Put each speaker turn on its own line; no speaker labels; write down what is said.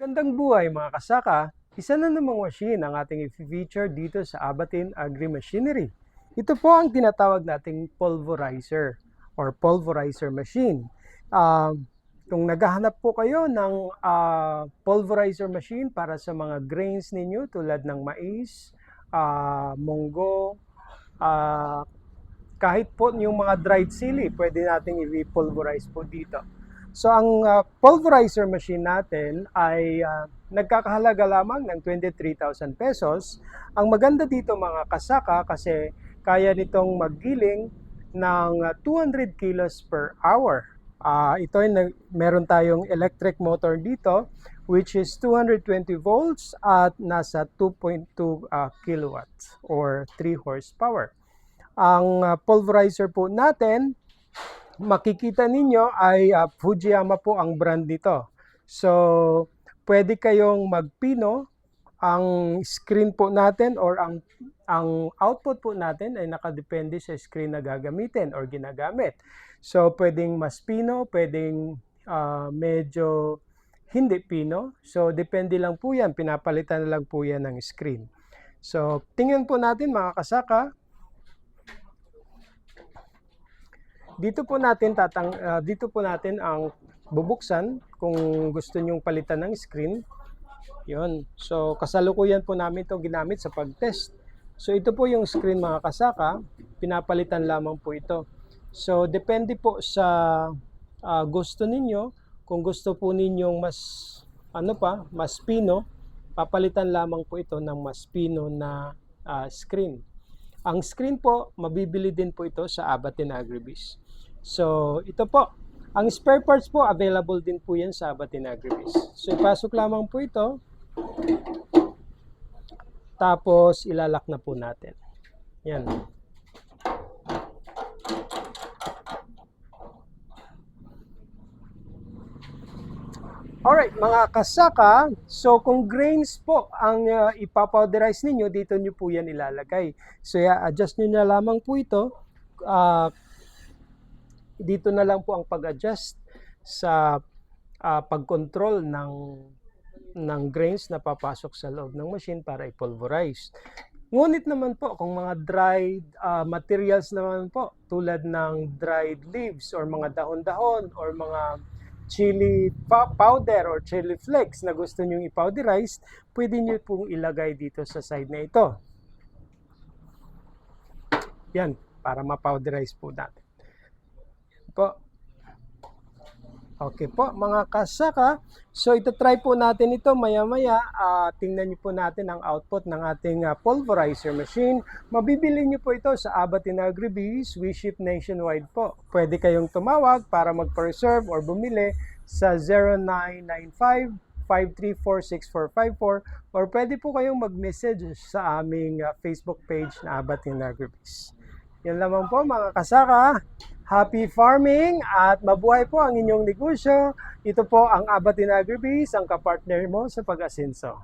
Magandang buhay mga kasaka! Isa na namang machine ang ating i-feature dito sa Abatin Agri-Machinery. Ito po ang tinatawag nating pulverizer or pulverizer machine. Kung naghahanap po kayo ng pulverizer machine para sa mga grains ninyo tulad ng mais, munggo, kahit po yung mga dried sili, pwede nating i-pulverize po dito. So ang pulverizer machine natin ay nagkakahalaga lamang ng 23,000 pesos. Ang maganda dito mga kasaka kasi kaya nitong maggiling ng 200 kilos per hour. Ito ay meron tayong electric motor dito which is 220 volts at nasa 2.2 kilowatts or 3 horsepower. Ang pulverizer po natin, makikita ninyo ay Fujiyama po ang brand nito. So, pwede kayong magpino. Ang screen po natin or ang output po natin ay nakadepende sa screen na gagamitin or ginagamit. So, pwedeng mas pino, pwedeng medyo hindi pino. So, depende lang po yan. Pinapalitan na lang po yan ng screen. So, tingnan po natin mga kasaka. Dito po natin ang bubuksan kung gusto nyong palitan ng screen. Yun. So, kasalukuyan po namin ito ginamit sa pag-test. So, ito po yung screen mga kasaka. Pinapalitan lamang po ito. So, depende po sa gusto ninyo. Kung gusto po ninyong mas pino, papalitan lamang po ito ng mas pino na screen. Ang screen po, mabibili din po ito sa Abatin Agribiz. So, ito po. Ang spare parts po, available din po yan sa Abatin Agribiz. So, ipasok lamang po ito. Tapos, ilalak na po natin. Yan. Alright, mga kasaka, so kung grains po ang ipapowderize ninyo, dito nyo po yan ilalagay. So, adjust nyo na lamang po ito. Dito na lang po ang pag-adjust sa pag-control ng grains na papasok sa loob ng machine para i-pulverize. Ngunit naman po, kung mga dried materials naman po, tulad ng dried leaves or mga dahon-dahon or mga chili powder or chili flakes na gusto nyo i-powderize, pwede nyo pong ilagay dito sa side na ito. Yan, para ma-powderize po natin. Po. Okay po, mga kasaka. So, ito-try po natin ito maya-maya. Tingnan nyo po natin ang output ng ating pulverizer machine. Mabibili nyo po ito sa Abatin Agribiz. We ship nationwide po. Pwede kayong tumawag para mag-reserve or bumili sa 0995-534-6454 or pwede po kayong mag-message sa aming Facebook page na Abatin Agribiz. Yan lamang po mga kasaka. Happy farming at mabuhay po ang inyong negosyo. Ito po ang Abatin Agribiz, ang kapartner mo sa pag-asenso.